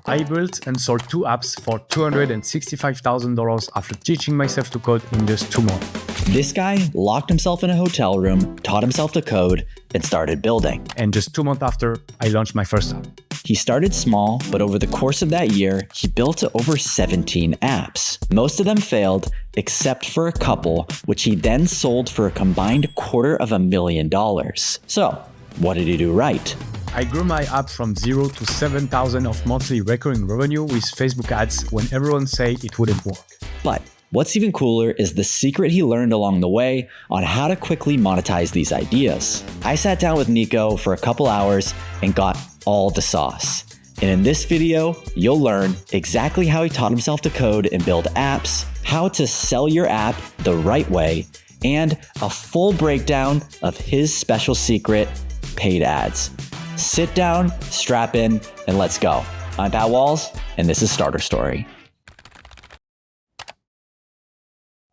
I built and sold 2 apps for $265,000 after teaching myself to code in just 2 months. This guy locked himself in a hotel room, taught himself to code, and started building. And just 2 months after, I launched my first app. He started small, but over the course of that year, he built over 17 apps. Most of them failed, except for a couple, which he then sold for a combined $250,000. So, what did he do right? I grew my app from 0 to 7,000 of monthly recurring revenue with Facebook ads when everyone said it wouldn't work. But what's even cooler is the secret he learned along the way on how to quickly monetize these ideas. I sat down with Nico for a couple hours and got all the sauce. And in this video, you'll learn exactly how he taught himself to code and build apps, how to sell your app the right way, and a full breakdown of his special secret, paid ads. Sit down, strap in, and let's go. I'm Pat Walls, and this is Starter Story.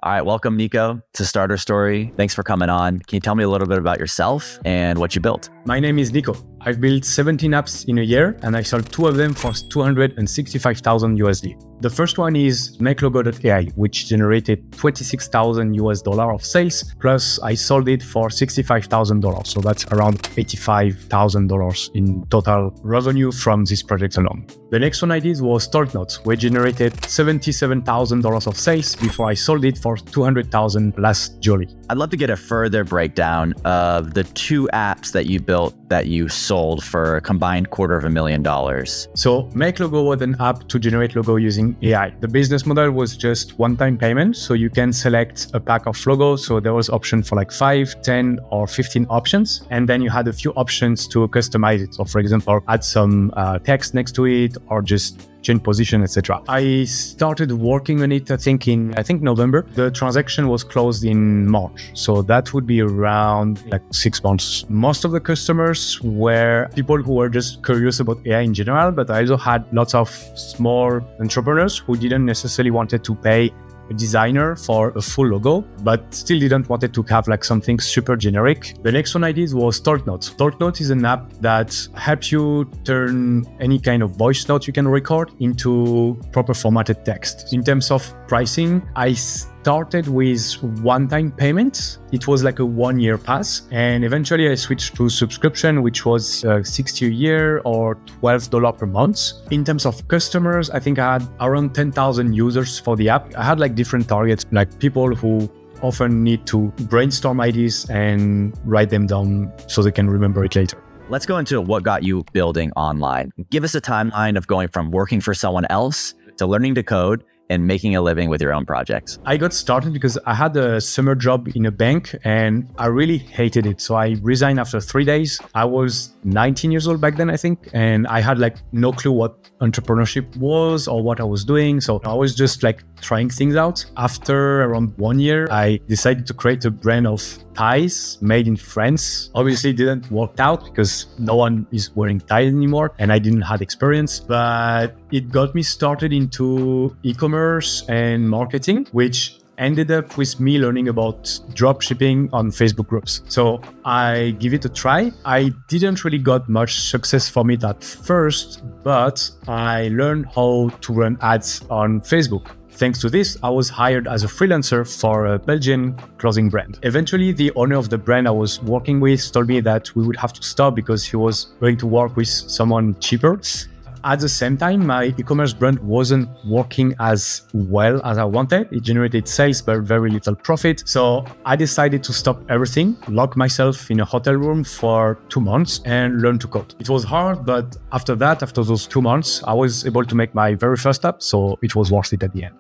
All right, welcome Nico to Starter Story. Thanks for coming on. Can you tell me a little bit about yourself and what you built? My name is Nico. I've built 17 apps in a year and I sold 2 of them for $265,000 USD. The first one is MakeLogo.ai, which generated $26,000 of sales, plus I sold it for $65,000. So that's around $85,000 in total revenue from this project alone. The next one I did was TalkNotes, which generated $77,000 of sales before I sold it for $200,000 last July. I'd love to get a further breakdown of the 2 apps that you built that you sold for a combined $250,000. So MakeLogo was an app to generate logo using AI. The business model was just one-time payment. So you can select a pack of logos. So there was option for like 5, 10, or 15 options. And then you had a few options to customize it. So for example, add some text next to it or just change position, etc. I started working on it, I think November. The transaction was closed in March. So that would be around like 6 months. Most of the customers were people who were just curious about AI in general, but I also had lots of small entrepreneurs who didn't necessarily wanted to pay a designer for a full logo, but still didn't wanted to have like something super generic. The next one I did was TalkNotes. TalkNotes is an app that helps you turn any kind of voice note you can record into proper formatted text. In terms of pricing, I started with one-time payments. It was like a 1-year pass. And eventually I switched to subscription, which was $60 a year or $12 per month. In terms of customers, I think I had around 10,000 users for the app. I had like different targets, like people who often need to brainstorm ideas and write them down so they can remember it later. Let's go into what got you building online. Give us a timeline of going from working for someone else to learning to code and making a living with your own projects. I got started because I had a summer job in a bank and I really hated it. So I resigned after 3 days. I was 19 years old back then, I think. And I had like no clue what entrepreneurship was or what I was doing. So I was just like trying things out. After around 1 year, I decided to create a brand of ties made in France. Obviously it didn't work out because no one is wearing ties anymore and I didn't have experience, but it got me started into e-commerce and marketing, which ended up with me learning about drop shipping on Facebook groups. So I give it a try. I didn't really got much success from it at first, but I learned how to run ads on Facebook. Thanks to this, I was hired as a freelancer for a Belgian clothing brand. Eventually, the owner of the brand I was working with told me that we would have to stop because he was going to work with someone cheaper. At the same time, my e-commerce brand wasn't working as well as I wanted. It generated sales, but very little profit. So I decided to stop everything, lock myself in a hotel room for 2 months and learn to code. It was hard, but after those 2 months, I was able to make my very first app. So it was worth it at the end.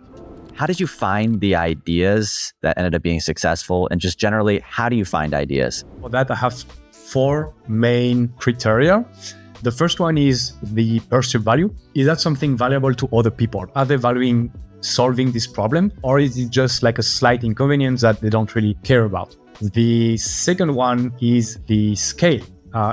How did you find the ideas that ended up being successful? And just generally, how do you find ideas? For that, I have 4 main criteria. The first one is the perceived value. Is that something valuable to other people? Are they valuing solving this problem? Or is it just like a slight inconvenience that they don't really care about? The second one is the scale.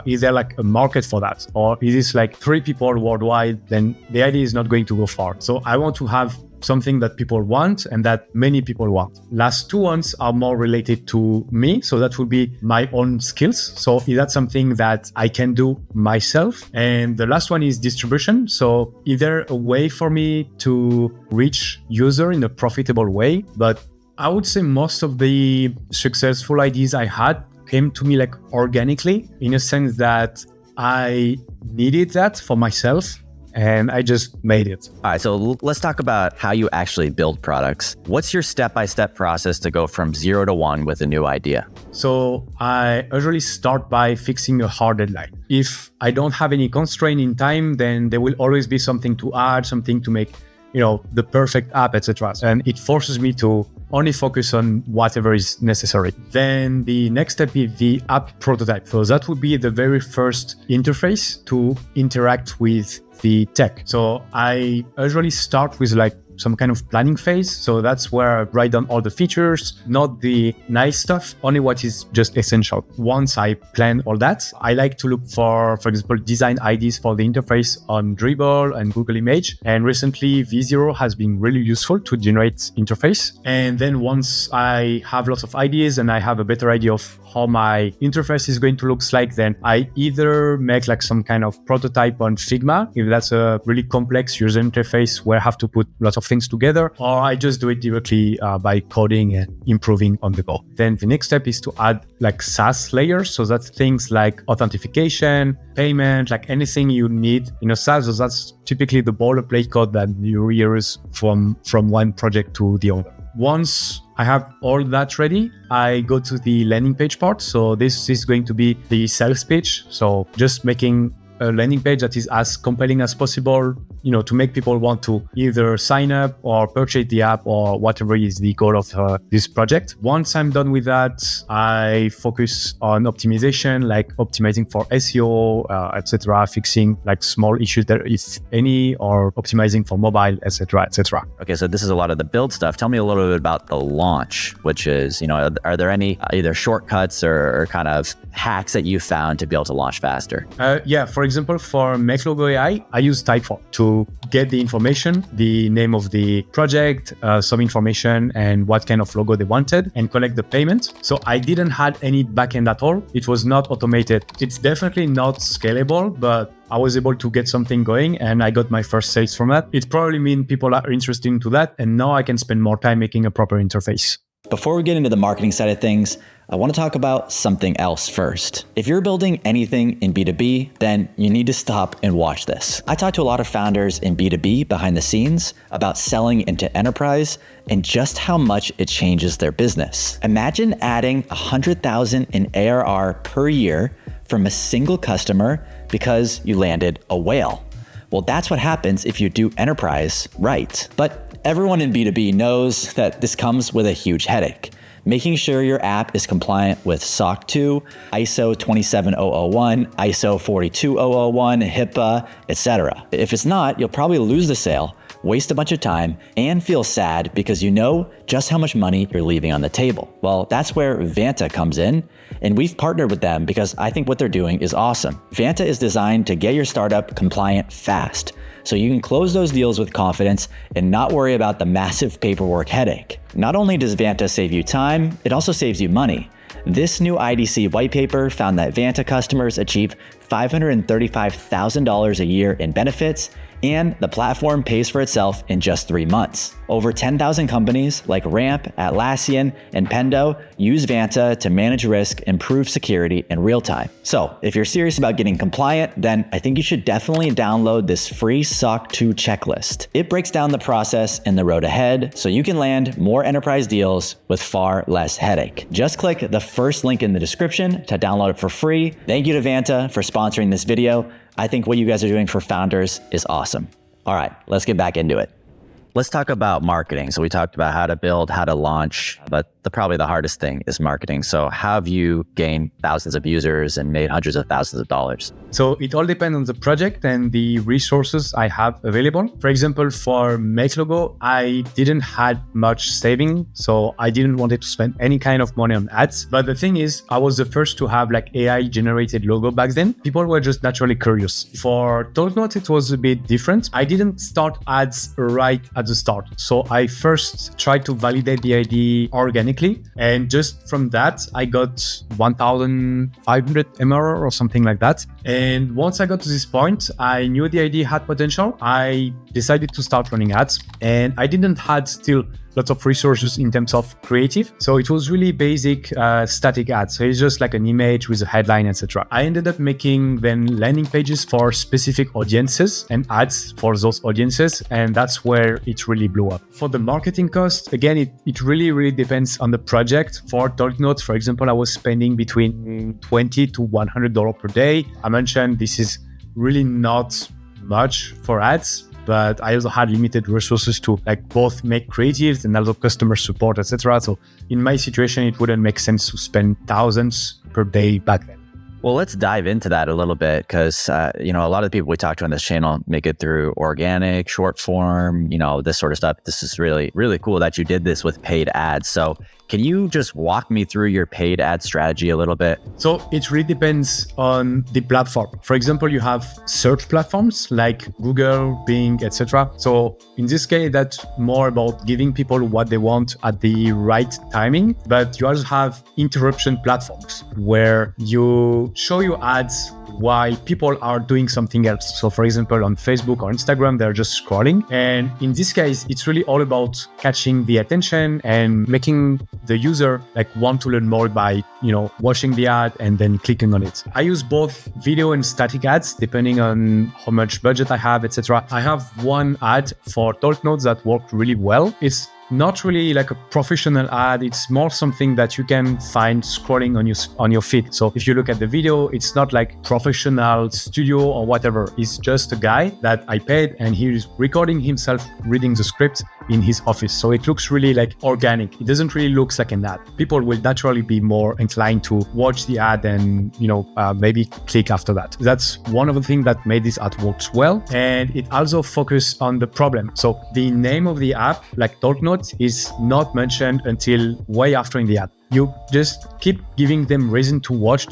Is there like a market for that? Or is this like 3 people worldwide? Then the idea is not going to go far. So I want to have something that people want and that many people want. Last two ones are more related to me. So that would be my own skills. So is that something that I can do myself? And the last one is distribution. So either a way for me to reach user in a profitable way, but I would say most of the successful ideas I had came to me like organically, in a sense that I needed that for myself and I just made it. All right, so let's talk about how you actually build products. What's your step-by-step process to go from 0 to 1 with a new idea? So I usually start by fixing a hard deadline. If I don't have any constraint in time, then there will always be something to add, something to make, the perfect app, etc. And it forces me to only focus on whatever is necessary. Then the next step is the app prototype. So that would be the very first interface to interact with the tech. So I usually start with like some kind of planning phase. So that's where I write down all the features, not the nice stuff, only what is just essential. Once I plan all that, I like to look for example, design ideas for the interface on Dribbble and Google Image. And recently, V0 has been really useful to generate interface. And then once I have lots of ideas and I have a better idea of how my interface is going to look like, then I either make like some kind of prototype on Figma, if that's a really complex user interface where I have to put lots of things together, or I just do it directly by coding and improving on the go. Then the next step is to add like SaaS layers. So that's things like authentication, payment, like anything you need in a SaaS. So that's typically the boilerplate code that you use from one project to the other. Once I have all that ready, I go to the landing page part. So this is going to be the sales pitch. So just making a landing page that is as compelling as possible, to make people want to either sign up or purchase the app or whatever is the goal of this project. Once I'm done with that, I focus on optimization, like optimizing for SEO, etc., fixing like small issues there, if any, or optimizing for mobile, etc., etc. Okay, so this is a lot of the build stuff. Tell me a little bit about the launch, which is, are there any either shortcuts or kind of hacks that you found to be able to launch faster? For example, for Make Logo AI, I use Typeform to get the information, the name of the project, some information, and what kind of logo they wanted, and collect the payment. So I didn't have any backend at all. It was not automated. It's definitely not scalable, but I was able to get something going and I got my first sales from that. It probably means people are interested into that, and now I can spend more time making a proper interface. Before we get into the marketing side of things, I want to talk about something else first. If you're building anything in B2B, then you need to stop and watch this. I talk to a lot of founders in B2B behind the scenes about selling into enterprise and just how much it changes their business. Imagine adding 100,000 in ARR per year from a single customer because you landed a whale. Well, that's what happens if you do enterprise right. But everyone in B2B knows that this comes with a huge headache. Making sure your app is compliant with SOC 2, ISO 27001, ISO 42001, HIPAA, etc. If it's not, you'll probably lose the sale, waste a bunch of time, and feel sad because you know just how much money you're leaving on the table. Well, that's where Vanta comes in, and we've partnered with them because I think what they're doing is awesome. Vanta is designed to get your startup compliant fast, so you can close those deals with confidence and not worry about the massive paperwork headache. Not only does Vanta save you time, it also saves you money. This new IDC white paper found that Vanta customers achieve $535,000 a year in benefits, and the platform pays for itself in just 3 months. Over 10,000 companies like Ramp, Atlassian, and Pendo use Vanta to manage risk, improve security in real time. So if you're serious about getting compliant, then I think you should definitely download this free SOC 2 checklist. It breaks down the process and the road ahead so you can land more enterprise deals with far less headache. Just click the first link in the description to download it for free. Thank you to Vanta for sponsoring this video. I think what you guys are doing for founders is awesome. All right, let's get back into it. Let's talk about marketing. So we talked about how to build, how to launch, but probably the hardest thing is marketing. So how have you gained thousands of users and made hundreds of thousands of dollars? So it all depends on the project and the resources I have available. For example, for Make Logo, I didn't had much saving, so I didn't want to spend any kind of money on ads. But the thing is, I was the first to have like AI generated logo back then. People were just naturally curious. For TalkNote, it was a bit different. I didn't start ads right at the start. So I first tried to validate the idea organically. And just from that, I got 1,500 MRR or something like that. And once I got to this point, I knew the idea had potential. I decided to start running ads, and I didn't had still lots of resources in terms of creative. So it was really basic static ads. So it's just like an image with a headline, etc. I ended up making then landing pages for specific audiences and ads for those audiences. And that's where it really blew up. For the marketing cost, again, it really depends on the project. For TalkNote, for example, I was spending between $20 to $100 per day. I mentioned this is really not much for ads, but I also had limited resources to like both make creatives and also customer support, etc. So in my situation, it wouldn't make sense to spend thousands per day back then. Well, let's dive into that a little bit because, a lot of the people we talk to on this channel make it through organic, short form, this sort of stuff. This is really, really cool that you did this with paid ads. So can you just walk me through your paid ad strategy a little bit? So it really depends on the platform. For example, you have search platforms like Google, Bing, etc. So in this case, that's more about giving people what they want at the right timing. But you also have interruption platforms where you show your ads while people are doing something else. So for example, on Facebook or Instagram, they're just scrolling. And in this case, it's really all about catching the attention and making the user like want to learn more by, watching the ad and then clicking on it. I use both video and static ads depending on how much budget I have, etc. I have one ad for TalkNotes that worked really well. It's not really like a professional ad. It's more something that you can find scrolling on your feed. So if you look at the video, it's not like professional studio or whatever. It's just a guy that I paid and he's recording himself reading the script in his office. So it looks really like organic. It doesn't really look like an ad. People will naturally be more inclined to watch the ad and, maybe click after that. That's one of the things that made this ad works well. And it also focused on the problem. So the name of the app, like TalkNote, is not mentioned until way after in the ad. You just keep giving them reason to watch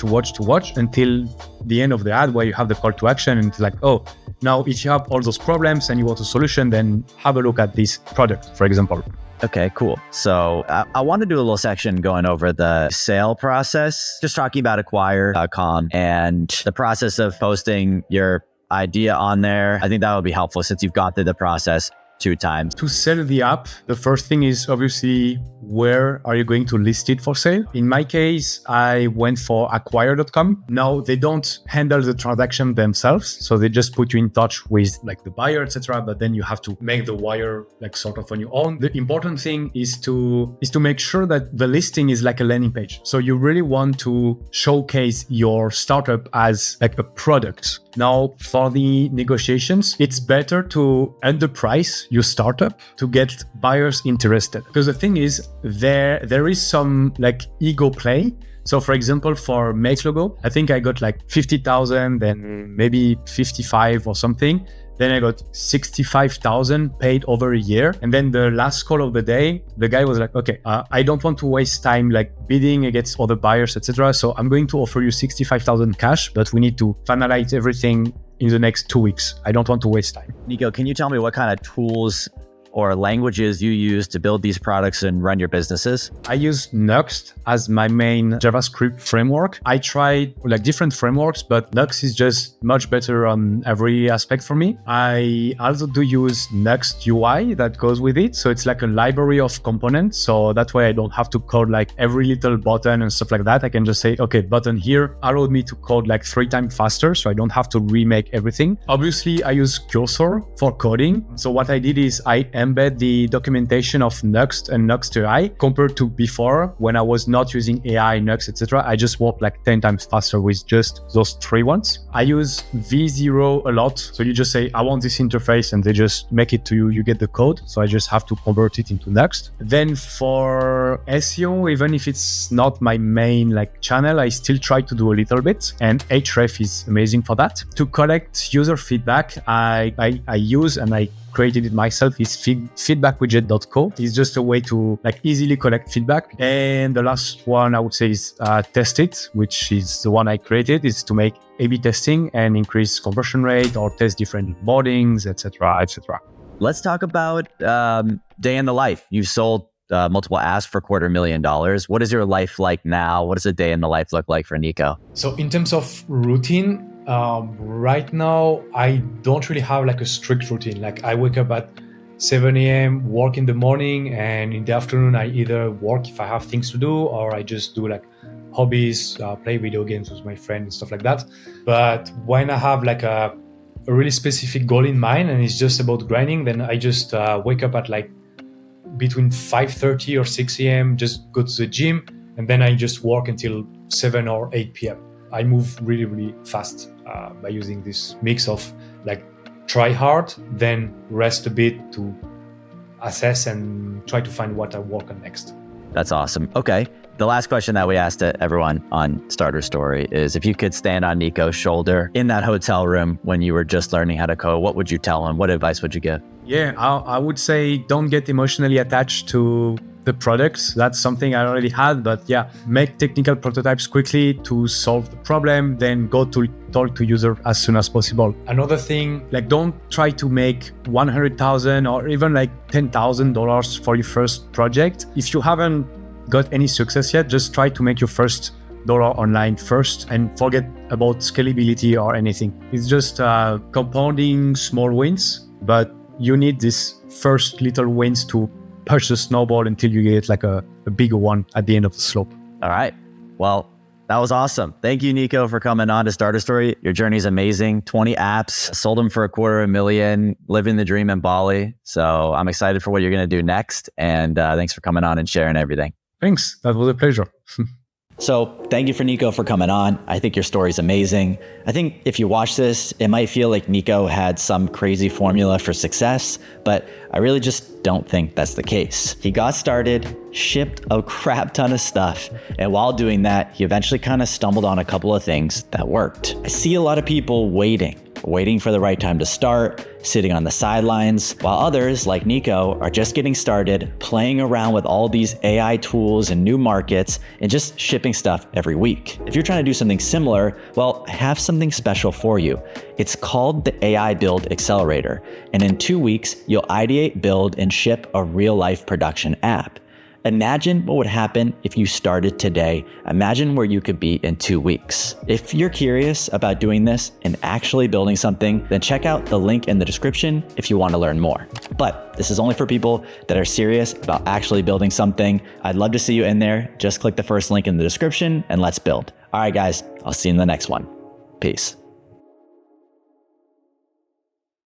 until the end of the ad where you have the call to action and it's like, oh, now if you have all those problems and you want a solution, then have a look at this product, for example. Okay, cool. So I want to do a little section going over the sale process, just talking about acquire.com and the process of posting your idea on there. I think that would be helpful since you've gone through the process 2 times. To sell the app, the first thing is obviously where are you going to list it for sale? In my case, I went for acquire.com. Now they don't handle the transaction themselves, so they just put you in touch with like the buyer, etc. But then you have to make the wire like sort of on your own. The important thing is to make sure that the listing is like a landing page. So you really want to showcase your startup as like a product. Now, for the negotiations, it's better to underprice your startup to get buyers interested. Because the thing is, there is some like ego play. So for example, for Make Logo, I think I got like 50,000 and maybe 55 or something. Then I got 65,000 paid over a year. And then the last call of the day, the guy was like, okay, I don't want to waste time like bidding against other buyers, etc. So I'm going to offer you 65,000 cash, but we need to finalize everything in the next 2 weeks. I don't want to waste time. Nico, can you tell me what kind of tools or languages you use to build these products and run your businesses? I use Nuxt as my main JavaScript framework. I tried like different frameworks, but Nuxt is just much better on every aspect for me. I also do use Nuxt UI that goes with it. So it's like a library of components. So that way I don't have to code like every little button and stuff like that. I can just say, okay, button here allowed me to code like 3 times faster. So I don't have to remake everything. Obviously I use Cursor for coding. So what I did is I embed the documentation of Nuxt and Nuxt AI compared to before when I was not using AI, Nuxt, etc. I just work like 10 times faster with just those 3 ones. I use V0 a lot. So you just say, I want this interface and they just make it to you. You get the code. So I just have to convert it into Nuxt. Then for SEO, even if it's not my main like channel, I still try to do a little bit. And Href is amazing for that. To collect user feedback, I use and I created it myself is feedbackwidget.co. It's just a way to like easily collect feedback. And the last one I would say is Test It, which is the one I created, is to make A/B testing and increase conversion rate or test different boardings, etc., etc. Let's talk about day in the life. You've sold multiple apps for $250,000. What is your life like now? What does a day in the life look like for Nico? So in terms of routine, right now, I don't really have like a strict routine. Like I wake up at 7 a.m., work in the morning, and in the afternoon, I either work if I have things to do, or I just do like hobbies, play video games with my friends and stuff like that. But when I have like a really specific goal in mind and it's just about grinding, then I just wake up at like between 5:30 or 6 a.m., just go to the gym, and then I just work until 7 or 8 p.m. I move really, really fast by using this mix of like try hard, then rest a bit to assess and try to find what I work on next. That's awesome. Okay. The last question that we asked everyone on Starter Story is if you could stand on Nico's shoulder in that hotel room when you were just learning how to code, what would you tell him? What advice would you give? Yeah, I would say don't get emotionally attached to the products. That's something I already had, but yeah, make technical prototypes quickly to solve the problem, then go to talk to user as soon as possible. Another thing, like don't try to make $100,000 or even like $10,000 for your first project. If you haven't got any success yet, just try to make your first dollar online first and forget about scalability or anything. It's just compounding small wins, but you need these first little wins to push the snowball until you get like a bigger one at the end of the slope. All right. Well, that was awesome. Thank you, Nico, for coming on to Starter Story. Your journey is amazing. 20 apps, sold them for $250,000, living the dream in Bali. So I'm excited for what you're going to do next. And thanks for coming on and sharing everything. Thanks. That was a pleasure. So thank you for Nico for coming on. I think your story is amazing. I think if you watch this, it might feel like Nico had some crazy formula for success, but I really just don't think that's the case. He got started, shipped a crap ton of stuff, and while doing that, he eventually kind of stumbled on a couple of things that worked. I see a lot of people waiting for the right time to start, sitting on the sidelines, while others, like Nico, are just getting started, playing around with all these AI tools and new markets, and just shipping stuff every week. If you're trying to do something similar, well, I have something special for you. It's called the AI Build Accelerator, and in 2 weeks, you'll ideate, build, and ship a real-life production app. Imagine what would happen if you started today. Imagine where you could be in 2 weeks. If you're curious about doing this and actually building something, then check out the link in the description if you want to learn more. But this is only for people that are serious about actually building something. I'd love to see you in there. Just click the first link in the description and let's build. All right, guys, I'll see you in the next one. Peace.